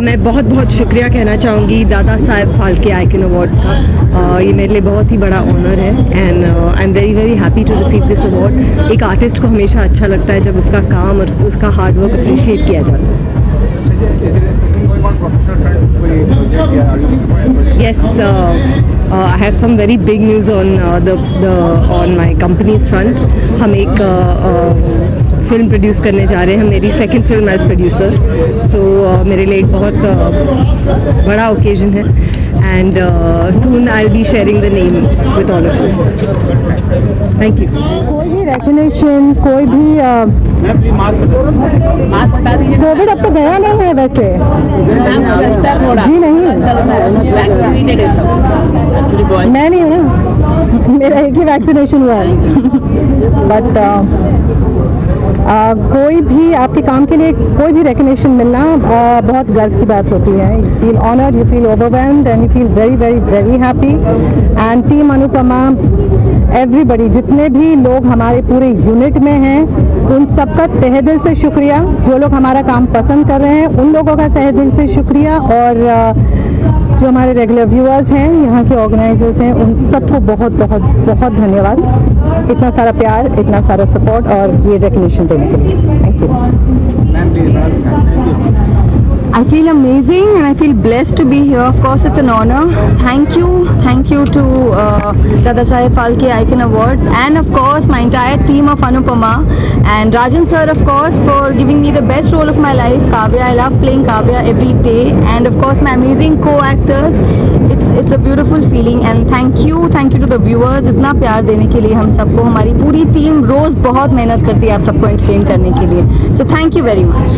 मैं बहुत बहुत शुक्रिया कहना चाहूँगी दादा साहेब फाल्के आइकन अवार्ड्स का। ये मेरे लिए बहुत ही बड़ा ऑनर है and I am very very happy to receive this award. एक आर्टिस्ट को हमेशा अच्छा लगता है जब उसका काम और उसका हार्ड वर्क अप्रिशिएट किया जाता है। Yes, I have some very big news on on my company's front. हम एक फिल्म प्रोड्यूस करने जा रहे हैं, मेरी सेकंड फिल्म एज प्रोड्यूसर। सो मेरे लिए एक बहुत बड़ा ओकेजन है and soon I will be sharing the name with all of you. Thank you. कोई भी रिकग्निशन, कोई भी कोविड अब तो गया नहीं है वैसे जी, नहीं मैं नहीं हूँ ना, मेरा एक ही वैक्सीनेशन हुआ है। बट कोई भी आपके काम के लिए कोई भी रिकग्निशन मिलना बहुत गर्व की बात होती है। You feel honoured, you feel overwhelmed and you feel very very very happy. And team Anupama, everybody, जितने भी लोग हमारे पूरे यूनिट में हैं, उन सबका तहे दिल से शुक्रिया। जो लोग हमारा काम पसंद कर रहे हैं उन लोगों का तहे दिल से शुक्रिया, और जो हमारे रेगुलर व्यूअर्स हैं, यहाँ के ऑर्गेनाइजर्स हैं, उन सबको बहुत बहुत बहुत धन्यवाद। इतना सारा प्यार, इतना सारा सपोर्ट और ये रिकग्निशन देने के लिए। Thank you. I feel amazing and I feel blessed to be here. Of course, it's an honor. Thank you to Dada Saheb Phalke Icon Awards, and of course my entire team of Anupama, and Rajan sir, of course, for giving me the best role of my life, Kavya. I love playing Kavya every day, and of course my amazing co-actors. It's a beautiful feeling, and thank you to the viewers. इतना प्यार देने के लिए हम सबको। हमारी पूरी team रोज बहुत मेहनत करती है आप सबको एंटरटेन करने के लिए। So thank you very much.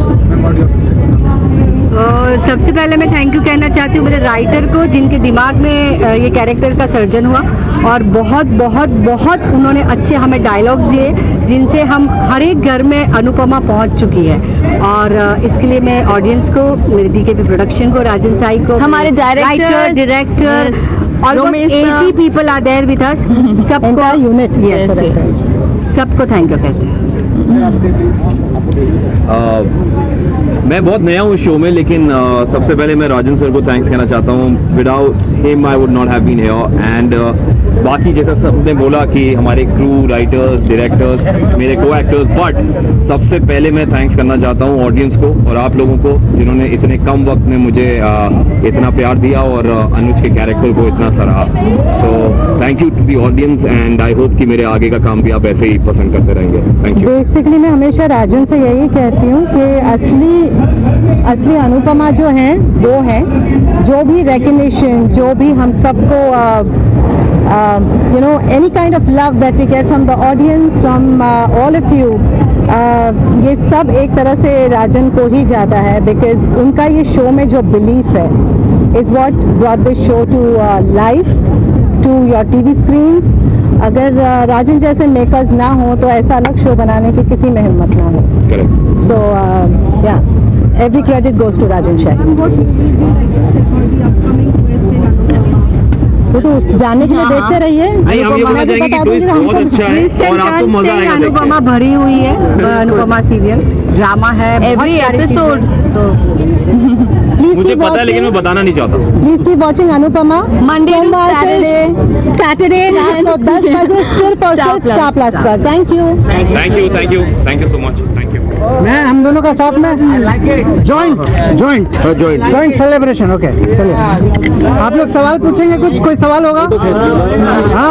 सबसे पहले मैं थैंक यू कहना चाहती हूँ मेरे राइटर को, जिनके दिमाग में ये कैरेक्टर का सर्जन हुआ, और बहुत बहुत बहुत उन्होंने अच्छे हमें डायलॉग्स दिए जिनसे हम हर एक घर में अनुपमा पहुँच चुकी है। और इसके लिए मैं ऑडियंस को, मेरे डीकेपी प्रोडक्शन को, राजन साई को, हमारे director almost 80 people are there with us, सबको यूनिट, सबको थैंक यू कहते हैं। मैं बहुत नया हूँ शो में, लेकिन सबसे पहले मैं राजन सर को थैंक्स कहना चाहता हूँ। Without him I would not have been here. And बाकी जैसा सबने बोला कि हमारे क्रू, राइटर्स, डायरेक्टर्स, मेरे को एक्टर्स, बट सबसे पहले मैं थैंक्स करना चाहता हूँ ऑडियंस को और आप लोगों को, जिन्होंने इतने कम वक्त में मुझे इतना प्यार दिया और अनुज के कैरेक्टर को इतना सराहा। So thank you to the audience and I hope कि मेरे आगे का काम भी आप ऐसे ही पसंद करते रहेंगे। Thank you. बेसिकली मैं हमेशा राजन से यही कहती हूँ कि असली अनुपमा जो हैं वो हैं, जो भी रिकग्निशन, जो भी हम सबको any kind of love that we get from the audience, from all of you, ये सब एक तरह से राजन को ही जाता है, because उनका ये शो में जो बिलीफ है is what brought this show to life, to your TV screens। अगर राजन जैसे मेकर्स ना हो तो ऐसा अलग शो बनाने की किसी में हिम्मत ना हो। So every credit goes to Rajan Shah। वो तो जानने के लिए देखते रहिए। अनुपमा भरी हुई है, अनुपमा सीरियल ड्रामा है, एवरी एपिसोड। मुझे पता है लेकिन मैं बताना नहीं चाहता। Please keep watching Anupama, Monday to Saturday 10 बजे सिर्फ और सिर्फ स्टार प्लस पर। Thank you so much. मैं हम दोनों का साथ में जॉइंट सेलिब्रेशन। ओके चलिए, आप लोग सवाल पूछेंगे, कुछ कोई सवाल होगा? हाँ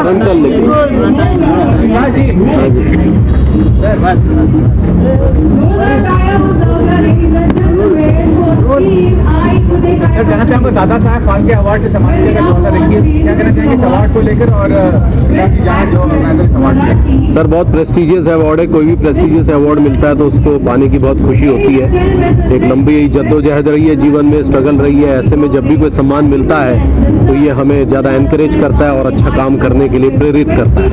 कहना चाहूँगा दादा साहब फाल्के अवार्ड से सम्मानित किया गया 2021, क्या कहना चाहेंगे इस अवार्ड को लेकर और सर बहुत प्रेस्टिजियस अवार्ड है। कोई भी प्रेस्टिजियस अवार्ड मिलता है तो उसको पाने की बहुत खुशी होती है। एक लंबी जद्दोजहद रही है, जीवन में स्ट्रगल रही है, ऐसे में जब भी कोई सम्मान मिलता है तो ये हमें ज़्यादा एनकरेज करता है और अच्छा काम करने के लिए प्रेरित करता है।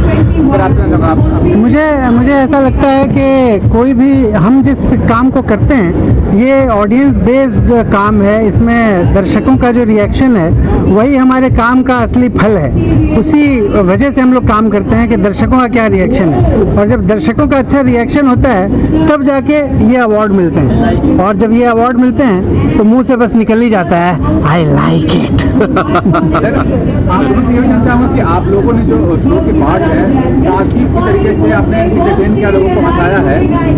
मुझे ऐसा लगता है कि कोई भी हम जिस काम को करते हैं ये ऑडियंस बेस्ड काम है, इसमें में दर्शकों का जो रिएक्शन है वही हमारे काम का असली फल है। उसी वजह से हम लोग काम करते हैं कि दर्शकों का क्या रिएक्शन है, और जब दर्शकों का अच्छा रिएक्शन होता है तब जाके ये अवार्ड मिलते हैं, और जब ये अवार्ड मिलते हैं तो मुंह से बस निकल ही जाता है आई लाइक इट। आप लोगों से ये जानना चाहूँगा कि आप लोगों ने जो शो के पार्ट है ताकि किस तरीके से आपने इंटरटेन किया, लोगों को हंसाया है,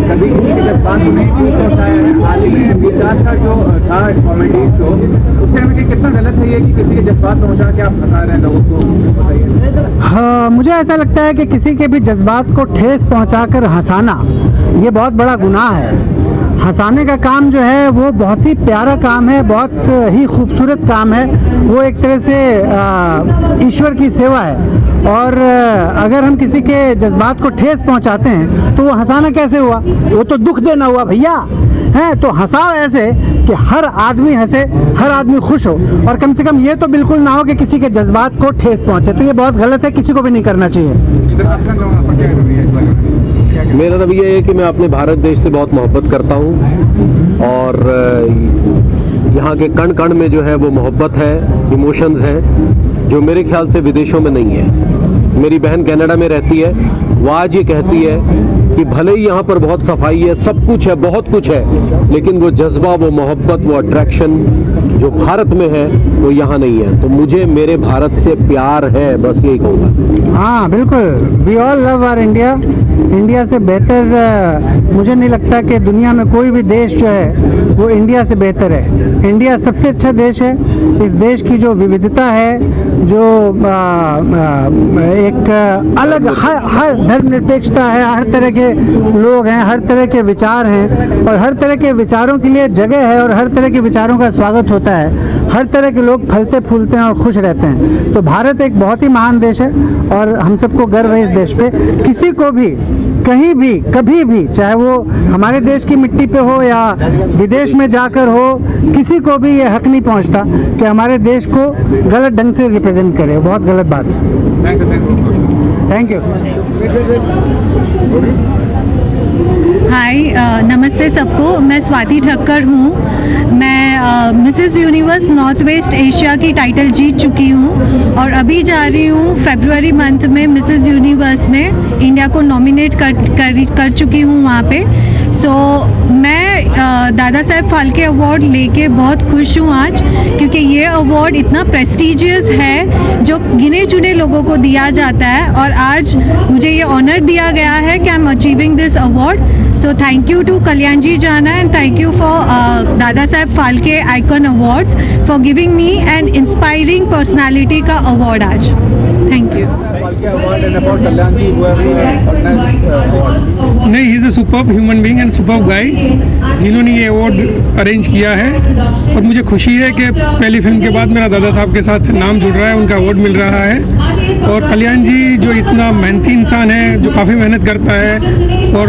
कभी किसी के जज्बात को नहीं ठेस पहुँचाया है। हाल ही में बीरदास का जो था कॉमेडी शो, उसके में कितना गलत है ये कि किसी के जज्बात को पहुँचा के आप हंसा रहे हैं लोगों को, बताइए। हाँ, मुझे ऐसा लगता है कि किसी के भी जज्बात को ठेस पहुंचाकर हंसाना ये बहुत बड़ा गुनाह है। हंसाने का काम जो है वो बहुत ही प्यारा काम है, बहुत ही खूबसूरत काम है। वो एक तरह से ईश्वर की सेवा है, और अगर हम किसी के जज्बात को ठेस पहुंचाते हैं तो वो हंसाना कैसे हुआ, वो तो दुख देना हुआ भैया है। तो हंसाओ ऐसे कि हर आदमी हंसे, हर आदमी खुश हो, और कम से कम ये तो बिल्कुल ना हो कि किसी के जज्बात को ठेस पहुंचे। तो ये बहुत गलत है, किसी को भी नहीं करना चाहिए। मेरा रवैया ये है कि मैं अपने भारत देश से बहुत मोहब्बत करता हूँ, और यहाँ के कण कण में जो है वो मोहब्बत है, इमोशंस हैं जो मेरे ख्याल से विदेशों में नहीं है। मेरी बहन कनाडा में रहती है, वो आज ये कहती है कि भले ही यहाँ पर बहुत सफाई है, सब कुछ है, बहुत कुछ है, लेकिन वो जज्बा, वो मोहब्बत, वो अट्रैक्शन जो भारत में है वो यहाँ नहीं है। तो मुझे मेरे भारत से प्यार है, बस यही कहूँगा। हाँ बिल्कुल, we all love our India. India से बेहतर मुझे नहीं लगता कि दुनिया में कोई भी देश जो है वो इंडिया से बेहतर है। इंडिया सबसे अच्छा देश है। इस देश की जो विविधता है, जो एक अलग हर धर्मनिरपेक्षता है, हर तरह के लोग हैं, हर तरह के विचार हैं, और हर तरह के विचारों के लिए जगह है, और हर तरह के विचारों का स्वागत होता है। हर तरह के लोग फलते फूलते हैं और खुश रहते हैं। तो भारत एक बहुत ही महान देश है, और हम सबको गर्व है इस देश पे। किसी को भी कहीं भी कभी भी, चाहे वो हमारे देश की मिट्टी पे हो या विदेश में जाकर हो, किसी को भी ये हक नहीं पहुंचता कि हमारे देश को गलत ढंग से रिप्रेजेंट करे। बहुत गलत बात है। Thank you. हाय, नमस्ते सबको। मैं स्वाति ठक्कर हूँ। मैं Mrs universe north west Asia की टाइटल जीत चुकी हूँ, और अभी जा रही हूँ फरवरी मंथ में मिसेस यूनिवर्स में इंडिया को नॉमिनेट कर चुकी हूँ वहाँ पे। मैं दादा साहेब फाल्के अवार्ड लेके बहुत खुश हूँ आज, क्योंकि ये अवार्ड इतना प्रेस्टिजियस है जो गिने चुने लोगों को दिया जाता है, और आज मुझे ये ऑनर दिया गया है कि I am achieving this award. So thank you to Kalyan ji Jana, and thank you for Dada Saheb Phalke Icon Awards for giving me an inspiring personality का award आज। Thank you. नहीं, he is a superb human being and superb guy जिन्होंने ये award arrange किया है, और मुझे खुशी है कि पहली फिल्म के बाद मेरा दादा साहब के साथ नाम जुड़ रहा है, उनका अवार्ड मिल रहा है। और कल्याण जी जो इतना मेहनती इंसान है, जो काफ़ी मेहनत करता है और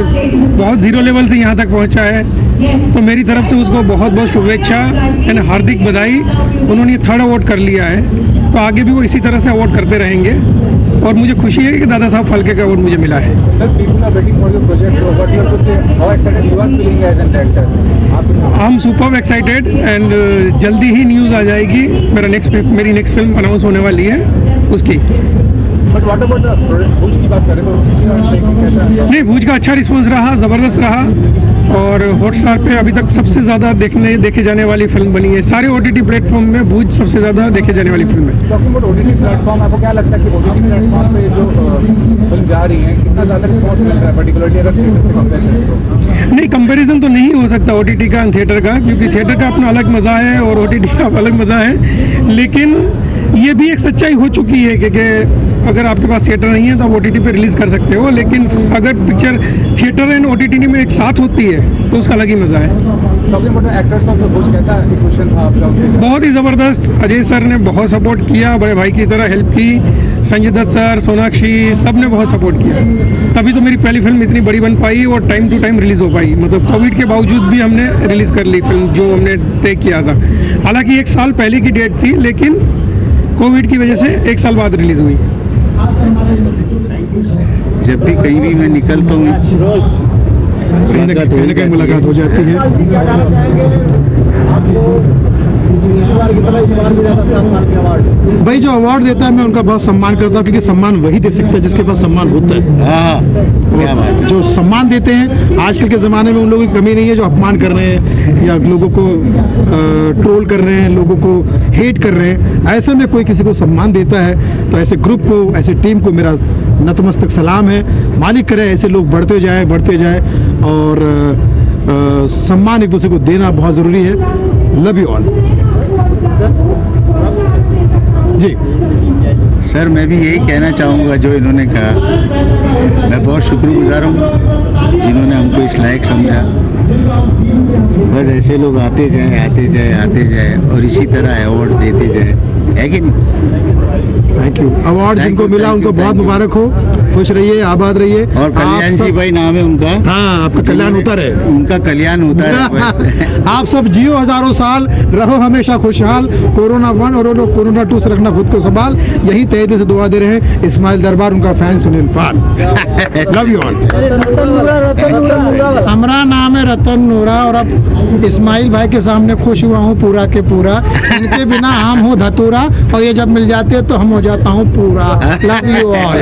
बहुत ज़ीरो लेवल से यहाँ तक पहुँचा है, तो मेरी तरफ से उसको बहुत बहुत शुभेच्छा एंड हार्दिक बधाई। उन्होंने 3rd अवार्ड कर लिया है, तो आगे भी वो इसी तरह से अवार्ड करते रहेंगे, और मुझे खुशी है कि दादा साहब फाल्के का अवार्ड मुझे मिला है। I am super excited, and जल्दी ही न्यूज़ आ जाएगी। मेरी नेक्स्ट फिल्म अनाउंस होने वाली है उसकी। नहीं, भूज का अच्छा रिस्पॉन्स रहा, ज़बरदस्त रहा, और हॉटस्टार पे अभी तक सबसे ज़्यादा देखे जाने वाली फिल्म बनी है। सारे OTT प्लेटफॉर्म में भूज सबसे ज़्यादा देखे जाने वाली फिल्म है। आपको क्या लगता है कि OTT प्लेटफॉर्म पे जो फिल्म जा रही है, कितना ज़्यादा रिस्पॉन्स मिल रहा है, पर्टिकुलरली अगर थिएटर से कंपेयर करें? नहीं, कंपैरिजन तो नहीं हो सकता OTT का थिएटर का, क्योंकि थिएटर का अपना अलग मज़ा है और OTT का अलग मज़ा है। लेकिन ये भी एक सच्चाई हो चुकी है कि अगर आपके पास थिएटर नहीं है तो आप OTT पे रिलीज़ कर सकते हो, लेकिन अगर पिक्चर थिएटर एंड OTT में एक साथ होती है तो उसका अलग ही मज़ा है। बहुत ही ज़बरदस्त। अजय सर ने बहुत सपोर्ट किया, बड़े भाई की तरह हेल्प की। संजय दत्त सर, सोनाक्षी, सब ने बहुत सपोर्ट किया, तभी तो मेरी पहली फिल्म इतनी बड़ी बन पाई और टाइम टू टाइम रिलीज़ हो पाई। मतलब कोविड के बावजूद भी हमने रिलीज़ कर ली फिल्म जो हमने तय किया था। हालांकि 1 साल पहले की डेट थी, लेकिन कोविड की वजह से 1 साल बाद रिलीज़ हुई। जब भी कहीं भी मैं निकलता हूँ मुलाकात हो जाती है। चला इस बार भी दादा साहब फाल्के अवार्ड? भाई जो अवार्ड देता है मैं उनका बहुत सम्मान करता हूँ, क्योंकि सम्मान वही दे सकता है जिसके पास सम्मान होता है। हाँ, क्या बात है। जो सम्मान देते हैं, आजकल के ज़माने में उन लोगों की कमी नहीं है जो अपमान कर रहे हैं या लोगों को ट्रोल कर रहे हैं, लोगों को हेट कर रहे हैं। ऐसे में कोई किसी को सम्मान देता है तो ऐसे ग्रुप को, ऐसे टीम को मेरा नतमस्तक सलाम है। मालिक करे ऐसे लोग बढ़ते जाए और सम्मान एक दूसरे को देना बहुत ज़रूरी है। Love you all. जी सर, मैं भी यही कहना चाहूँगा जो इन्होंने कहा। मैं बहुत शुक्रगुजार हूँ जिन्होंने हमको इस लायक समझा। बस ऐसे लोग आते जाए और इसी तरह अवार्ड देते जाए, है कि नहीं? Thank you. अवार्ड जिनको मिला उनको बहुत मुबारक हो, खुश रहिए, आबाद रहिए। और कल्याण जी भाई नाम है उनका। हाँ, आपका कल्याण होता रहे। उनका कल्याण होता रहे। आप सब जियो हजारों साल, रहो हमेशा खुशहाल। कोरोना 1 और कोरोना 2 से रखना खुद को संभाल। यही तहे दिल से दुआ दे रहे हैं इस्माइल दरबार, उनका fan Sunil Pal. Love you all. हमारा नाम है रतन नूरा और अब इस्माइल भाई के सामने खुश हुआ हूँ पूरा के पूरा। इनके बिना हम हो धतूरा और ये जब मिल जाते हैं तो हम हो जाता हूँ पूरा। Love you all.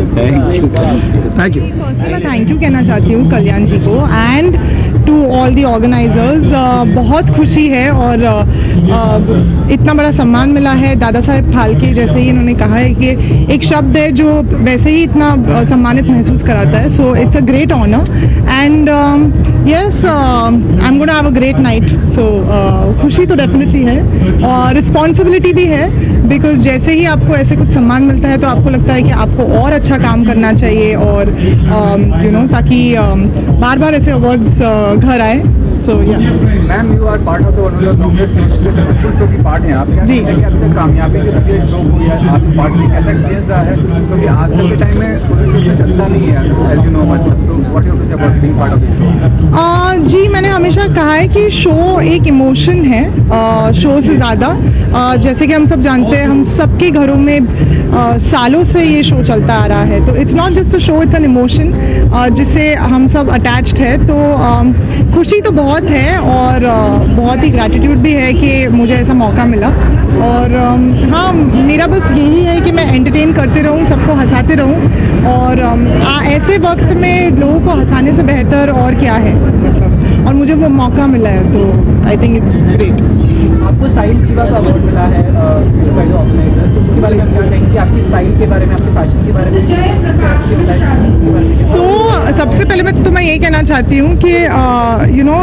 Thank you. First मैं थैंक यू कहना चाहती हूँ कल्याण जी को and to all the organizers. बहुत खुशी है और इतना बड़ा सम्मान मिला है। दादा साहेब फाल्के, जैसे ही इन्होंने कहा है कि एक शब्द है जो वैसे ही इतना सम्मानित महसूस कराता है। So it's a great honour and yes, I am gonna have a great night. So खुशी तो डेफिनेटली है और रिस्पॉन्सिबिलिटी भी है, बिकॉज जैसे ही आपको ऐसे कुछ सम्मान मिलता है तो आपको लगता है कि आपको और अच्छा काम करना चाहिए और यू नो, ताकि बार बार ऐसे अवार्ड्स घर आए। So yeah ma'am, you are part of the one of the show की पार्ट हैं आप। जी। कैसे कामयाबी के लिए शो को या आपकी पार्ट में कैसा एक्सपीरियंस रहा है? क्योंकि आजकल के टाइम में शो चलता नहीं है, एज यू नो मच। तो what you have to say about being part of this show? जी, मैंने हमेशा कहा है कि शो एक इमोशन है, शो से ज़्यादा। जैसे कि हम सब जानते हैं, हम सबके घरों में सालों से ये शो चलता आ रहा है। तो it's not just a show, it's an emotion जिससे हम सब अटैच्ड है। तो खुशी तो बहुत है और बहुत ही ग्रैटिट्यूड भी है कि मुझे ऐसा मौका मिला। और हाँ, मेरा बस यही है कि मैं एंटरटेन करते रहूँ, सबको हंसाते रहूँ और ऐसे वक्त में लोगों को हंसाने से बेहतर और क्या है, मतलब। और मुझे वो मौका मिला है तो आई थिंक इट्स ग्रेट। आपको स्टाइल की बात अवार्ड मिला है ऑर्गेनाइजर, तो उसके बारे में क्या कहेंगे? आपकी स्टाइल के बारे में, आपके फैशन के बारे में? सो सबसे पहले मैं ये कहना चाहती हूँ कि यू नो,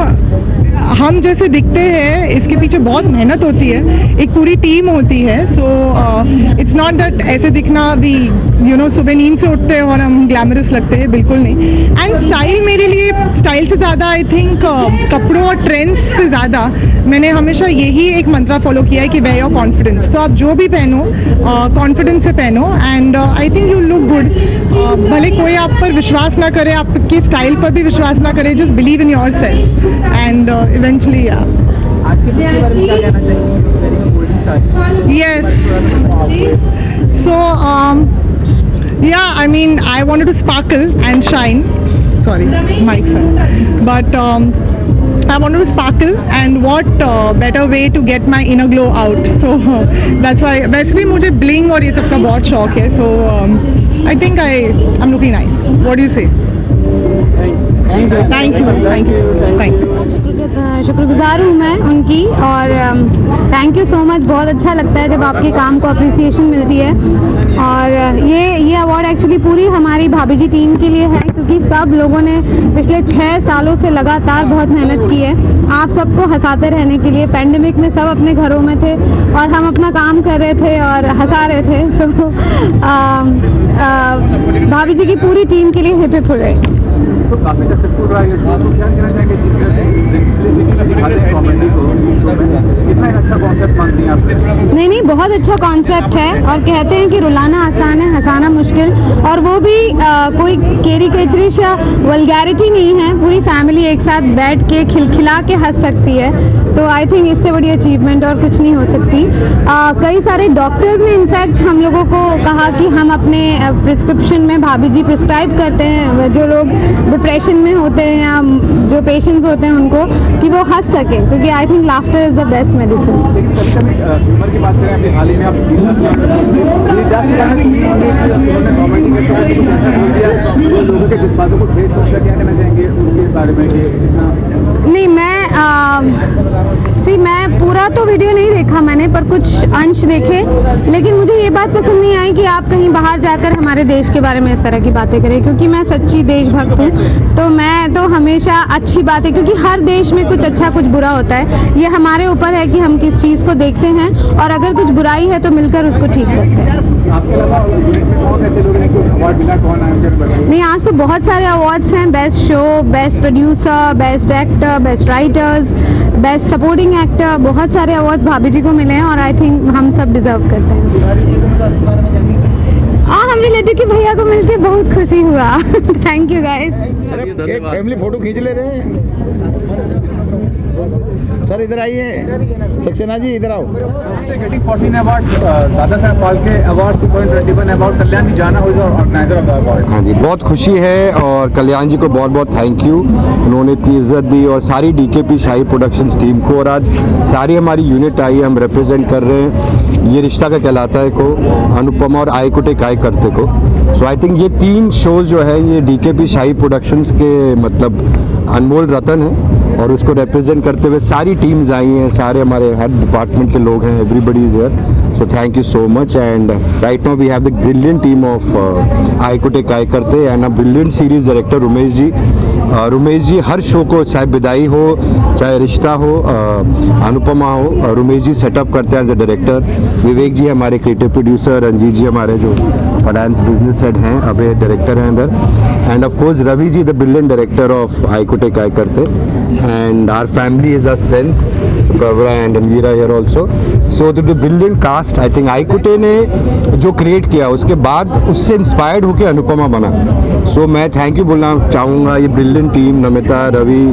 हम जैसे दिखते हैं इसके पीछे बहुत मेहनत होती है, एक पूरी टीम होती है। सो इट्स नॉट दैट ऐसे दिखना भी, यू नो, सुबह नींद से उठते हैं और हम ग्लैमरस लगते हैं, बिल्कुल नहीं। एंड स्टाइल मेरे लिए, स्टाइल से ज़्यादा आई थिंक कपड़ों और ट्रेंड्स से ज़्यादा मैंने हमेशा यही एक मंत्रा फॉलो किया है कि वेयर योर कॉन्फिडेंस। तो आप जो भी पहनो कॉन्फिडेंस से पहनो and I think you look good. भले कोई आप पर विश्वास ना करे, आपके स्टाइल पर भी विश्वास ना करे, just believe in your self and eventually आज के लुक के बारे में क्या कहना चाहिए? yes. So yeah, I mean, I wanted to sparkle and shine. Sorry, mic fell. But I wanted to sparkle, and what better way to get my inner glow out? So that's why. वैसे भी मुझे bling और ये सब का बहुत शौक है. So I think I'm looking nice. What do you say? Thank you so much. Thanks. शुक्रगुजार हूँ मैं उनकी और थैंक यू सो मच। बहुत अच्छा लगता है जब आपके काम को अप्रिसिएशन मिलती है। और ये अवार्ड एक्चुअली पूरी हमारी भाभी जी टीम के लिए है, क्योंकि सब लोगों ने पिछले 6 सालों से लगातार बहुत मेहनत की है आप सबको हंसाते रहने के लिए। पैंडेमिक में सब अपने घरों में थे और हम अपना काम कर रहे थे और हंसा रहे थे। सो भाभी जी की पूरी टीम के लिए हिप हिप हो रहे। तो काफी सक्सेसफुल रहा है, तो क्या कहना चाहेंगे? कितना अच्छा कॉन्सेप्ट मानती हैं आप? नहीं, बहुत अच्छा कॉन्सेप्ट है और कहते हैं कि रुलाना आसान है, हंसाना मुश्किल। और वो भी कोई कैरिकेचरिश या वल्गैरिटी नहीं है, पूरी फैमिली एक साथ बैठ के खिलखिला के हंस सकती है। तो आई थिंक इससे बड़ी अचीवमेंट और कुछ नहीं हो सकती। कई सारे डॉक्टर्स ने इनफैक्ट हम लोगों को कहा कि हम अपने प्रिस्क्रिप्शन में भाभी जी प्रिस्क्राइब करते हैं जो लोग डिप्रेशन में होते हैं या जो पेशेंट्स होते हैं उनको, कि वो हंस सके, क्योंकि I think laughter is the best medicine. लेकिन कभी कभी ह्यूमर की बात करें, अभी हाल ही में आप कॉमेडी के लोगों के जज्बातों को ठेस पहुंचा, क्या कहना चाहेंगे उसके बारे में? नहीं, मैं पूरा तो वीडियो नहीं देखा मैंने, पर कुछ अंश देखे। लेकिन मुझे ये बात पसंद नहीं आई कि आप कहीं बाहर जाकर हमारे देश के बारे में इस तरह की बातें करें, क्योंकि मैं सच्ची देशभक्त हूँ। तो मैं तो हमेशा अच्छी बातें, क्योंकि हर देश में कुछ अच्छा कुछ बुरा होता है, ये हमारे ऊपर है कि हम किस चीज़ को देखते हैं, और अगर कुछ बुराई है तो मिलकर उसको ठीक करते हैं। आपके अलावा कौन ऐसे लोग हैं कि अवार्ड मिला, कौन आए? नहीं, आज तो बहुत सारे अवार्ड्स हैं। Best show, best producer, best actor, best writers, best supporting actor, बहुत सारे अवार्ड्स भाभी जी को मिले हैं, और आई थिंक हम सब डिजर्व करते हैं। हम रिलेटिव के भैया को मिलके बहुत खुशी हुआ। Thank you guys. एक फैमिली फोटो खींच ले रहे हैं सर, इधर आइए। सक्सेना जी इधर आओ। गेटिंग 14 अवार्ड, दादा साहब फाल्के अवार्ड 2021 अवार्ड, कल्याण जी जाना होगा ऑर्गेनाइजर ऑफ द अवार्ड। हाँ जी, बहुत खुशी है, और कल्याण जी को बहुत बहुत थैंक यू। उन्होंने इतनी इज्जत दी, और सारी डीकेपी शाही प्रोडक्शंस टीम को, और आज सारी हमारी यूनिट आई है, हम रिप्रेजेंट कर रहे हैं ये रिश्ता का कहलाता है को, अनुपमा और आयकुटे काय करते को। सो आई थिंक ये 3 शोज जो है ये डीकेपी शाही प्रोडक्शंस के मतलब अनमोल रतन है, और उसको रिप्रेजेंट करते हुए सारी टीम्स आई हैं, सारे हमारे हर डिपार्टमेंट के लोग हैं, everybody is here. So thank you so much, and right now we have the brilliant team of Aaikuthe Kay Karte and a brilliant series director Umesh ji. Umesh ji हर शो को, चाहे विदाई हो चाहे रिश्ता हो, अनुपमा हो, उमेश जी सेटअप करते हैं एज अ डायरेक्टर। विवेक जी हमारे क्रिएटिव प्रोड्यूसर, रंजीत जी हमारे जो फाइनेंस बिजनेस हेड हैं, अभी डायरेक्टर हैं अंदर, and of course Ravi ji the brilliant director of Aaikuthe Kay Karte, and our family is a strength, Pravra and Anvira here also. So the brilliant cast, I think आयकुटे ने जो create किया उसके बाद उससे इंस्पायर्ड होकर अनुपमा बना। So मैं थैंक यू बोलना चाहूँगा ये brilliant team, Namita, Ravi,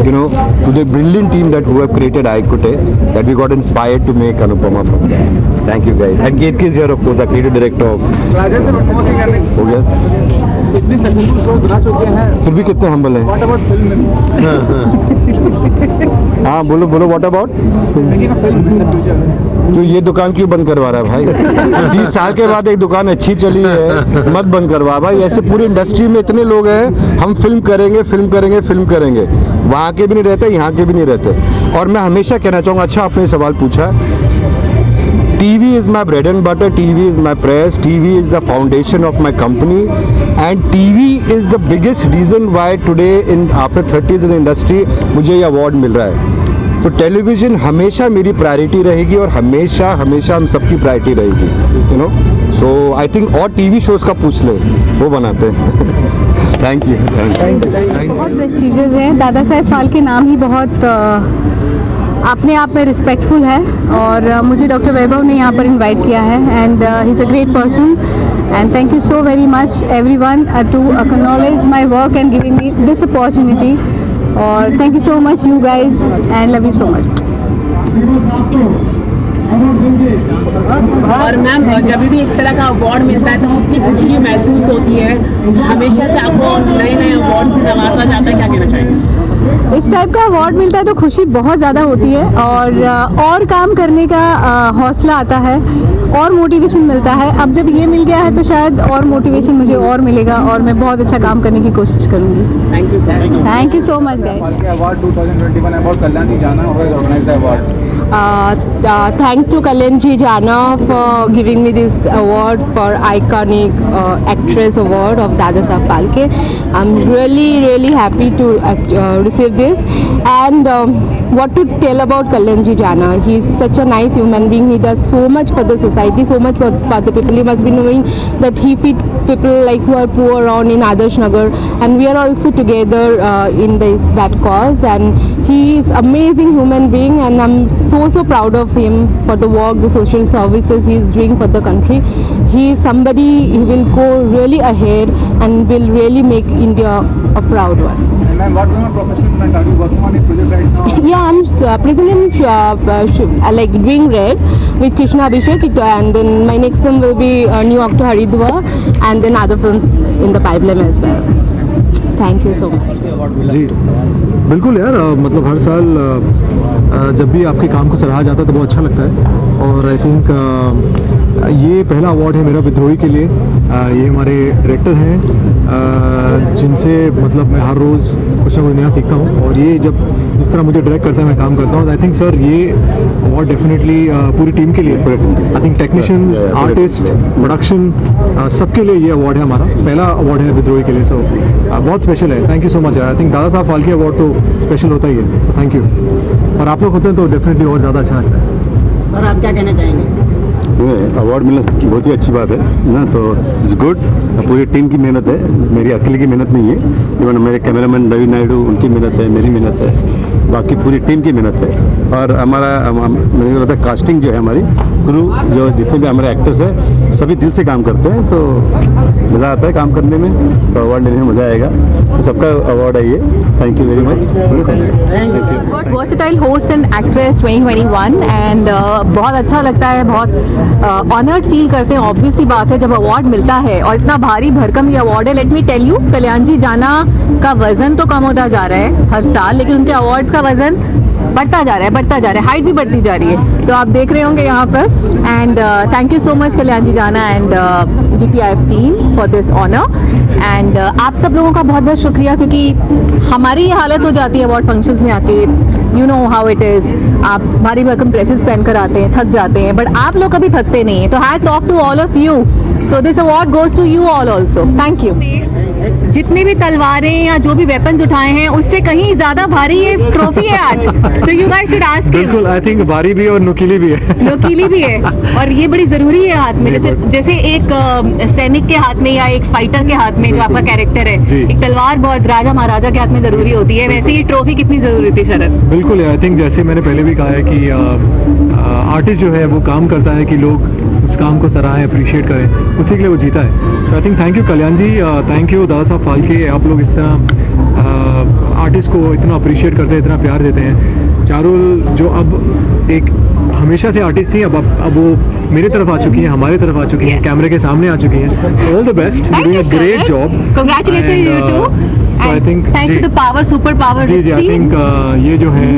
you know, to the brilliant team that who have created आयकुटे, that we got inspired to make Anupama from that. Thank you guys. And Ketki is here of course, the creative director of. हो गया। इतनी successful show बना चुके हैं, फिर भी कितने humble हैं। What about film? हाँ बोलो बोलो, व्हाट अबाउट? तो ये दुकान क्यों बंद करवा रहा है भाई? 20 साल के बाद एक दुकान अच्छी चली है, मत बंद करवा भाई। ऐसे पूरी इंडस्ट्री में इतने लोग हैं, हम फिल्म करेंगे फिल्म करेंगे फिल्म करेंगे, वहाँ के भी नहीं रहते, यहाँ के भी नहीं रहते। और मैं हमेशा कहना चाहूँगा, अच्छा आपने सवाल पूछा, TV is my bread and butter, TV is my press, TV is the foundation of my company, and TV is the biggest reason why today in after 30s in the industry मुझे ये award मिल रहा है। तो television हमेशा मेरी priority रहेगी, और हमेशा हमेशा हम सबकी प्रायोरिटी रहेगी, you know. So I think और TV शोज़ का पूछ ले, वो बनाते हैं। Thank you, thank you. बहुत प्रेस्टीजियस है, दादा साहेब फाल्के नाम ही बहुत अपने आप में रिस्पेक्टफुल है, और मुझे डॉक्टर वैभव ने यहाँ पर इनवाइट किया है, and he is a great person, and thank you so very much everyone to acknowledge my work and giving me this opportunity, और thank you so much you guys, and love you so much. और ma'am जब भी इस तरह का award मिलता है तो कितनी खुशी महसूस होती है? हमेशा से आपको नए नए अवार्ड से नवाजा जाता है, क्या कहना चाहिए? इस टाइप का अवार्ड मिलता है तो खुशी बहुत ज़्यादा होती है, और काम करने का हौसला आता है, और मोटिवेशन मिलता है। अब जब ये मिल गया है तो शायद और मोटिवेशन मुझे और मिलेगा, और मैं बहुत अच्छा काम करने की कोशिश करूँगी। Thank you so much guys. Award 2021 award, Kalyan ji Jana होगा organise the award. Thanks to Kalyan Ji Jana for giving me this award for iconic actress award of Dada Saheb Phalke. I'm really happy to receive this, and what to tell about Kalyan Ji Jana. He's such a nice human being. He does so much for the society, so much for the people. He must be knowing that he feed people like who are poor around in Adarsh Nagar, and we are also together in that cause, and he is amazing human being, and I'm so proud of him for the work, the social services he is doing for the country. He is somebody, he will go really ahead and will really make India a proud one. And ma'am, what kind of professional front are you working on a project right now? Yeah, I'm presently like doing Red with Krishna Abhishek, and then my next film will be New York to Haridwar, and then other films in the pipeline as well. Thank you so much. जी बिल्कुल यार, मतलब हर साल जब भी आपके काम को सराहा जाता है तो बहुत अच्छा लगता है। और आई थिंक ये पहला अवार्ड है मेरा विद्रोही के लिए। ये हमारे डायरेक्टर हैं जिनसे मतलब मैं हर रोज़ कुछ ना कुछ नया सीखता हूँ, और ये जब जिस तरह मुझे डायरेक्ट करते हैं मैं काम करता हूँ। आई थिंक सर ये अवार्ड डेफिनेटली पूरी टीम के लिए, I think technicians, artist, production, सबके लिए ये अवार्ड है हमारा, पहला अवार्ड है विद्रोही के लिए। सो बहुत स्पेशल है। Thank you so much. I think दादा साहब फाल्के अवार्ड तो स्पेशल होता ही है। सो थैंक यू। और आप लोग होते हैं तो डेफिनेटली और ज़्यादा अच्छा लगता है। और आप क्या कहना चाहेंगे? अवार्ड मिलना बहुत ही अच्छी बात है ना, तो इट्स गुड। पूरी टीम की मेहनत है, मेरी अकेले की मेहनत नहीं है। इवन मेरे कैमरामैन रवि नायडू, उनकी मेहनत है, मेरी मेहनत है, बाकी पूरी टीम की मेहनत है। और हमारा मुझे लगता है कास्टिंग जो है, हमारी क्रू जो जितने भी हमारे एक्टर्स हैं सभी दिल से काम करते हैं, तो मज़ा आता है काम करने में, तो अवार्ड लेने में मज़ा आएगा। तो सबका अवार्ड है ये। Thank you very much. Got versatile host and actress 2021 and बहुत अच्छा लगता है, बहुत ऑनर्ड फील करते हैं। ऑब्वियस सी बात है जब अवार्ड मिलता है, और इतना भारी भरकम ये अवार्ड है। Let me tell you, Kalyan ji जाना का वजन तो कम होता जा रहा है हर साल, लेकिन उनके अवार्ड्स का वजन बढ़ता जा रहा है, हाइट भी बढ़ती जा रही है, तो आप देख रहे होंगे यहाँ पर। And thank you so much Kalyan ji Jana and DPIF team for this honour. एंड आप सब लोगों का बहुत बहुत शुक्रिया, क्योंकि हमारी ये हालत हो जाती है अवार्ड फंक्शंस में आके, you know how it is. आप भारी भरकम ड्रेसेस पहनकर आते हैं, थक जाते हैं, बट आप लोग कभी थकते नहीं हैं, तो hats off to all of you. So this award goes to you all also. Thank you. जितने भी तलवारें या जो भी वेपन्स उठाए हैं उससे कहीं ज्यादा भारी ये ट्रॉफी है आज। So you guys should ask. बिल्कुल, आई थिंक भारी भी और नुकीली भी है। नुकीली भी है, और ये बड़ी जरूरी है हाथ में, जैसे एक सैनिक के हाथ में या एक फाइटर के हाथ में जो आपका कैरेक्टर है, एक तलवार बहुत राजा महाराजा के हाथ में जरूरी होती है, वैसे ही ट्रॉफी कितनी जरूरी होती है शरद? बिल्कुल, आई थिंक जैसे मैंने पहले भी कहा है कि आर्टिस्ट जो है वो काम करता है कि लोग उस काम को सराहें, अप्रिशिएट करें, उसी के लिए वो जीता है। So I think thank you Kalyan ji, thank you Dada Saheb Phalke. आप लोग इस तरह आर्टिस्ट को इतना अप्रिशिएट करते हैं, इतना प्यार देते हैं। चारुल जो अब एक हमेशा से आर्टिस्ट थी, अब वो मेरे तरफ आ चुकी हैं, हमारे तरफ आ चुकी हैं, कैमरे के सामने आ चुकी हैं। All the best, doing a great job. Congratulations you too. So I think thanks to the power, super power. जी, आई थिंक ये जो है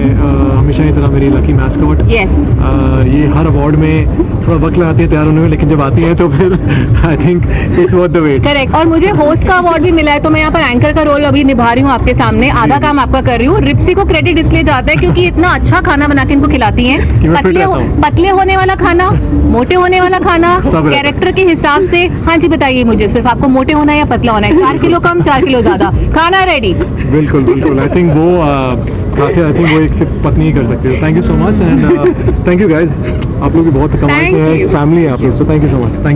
हमेशा की तरह मेरी लकी मैस्कॉट। यस। ये हर अवार्ड में थोड़ा वक्त लगाती है तैयार होने में, लेकिन जब आती है तो फिर I think it's worth the wait. Correct. और मुझे होस्ट का अवार्ड भी मिला है, तो मैं यहाँ पर एंकर का रोल अभी निभा रही हूँ आपके सामने, आधा काम आपका कर रही हूँ। रिप्सी को क्रेडिट इसलिए जाता है क्योंकि इतना अच्छा खाना बना के इनको खिलाती हैं। पतले होने वाला खाना, मोटे होने वाला खाना, कैरेक्टर के हिसाब से। हाँ जी बताइए मुझे, सिर्फ आपको मोटे होना है या पतला होना है? 4 किलो कम, 4 किलो ज्यादा, खाना रेडी। बिल्कुल बिल्कुल, आई थिंक वो खासियत, आई थिंक वो एक सिर्फ पत्नी ही कर सकती है। Thank you so much and thank you guys, आप लोग भी बहुत कमाल के हैं, फैमिली है आप लोग, सो thank you so much. Thank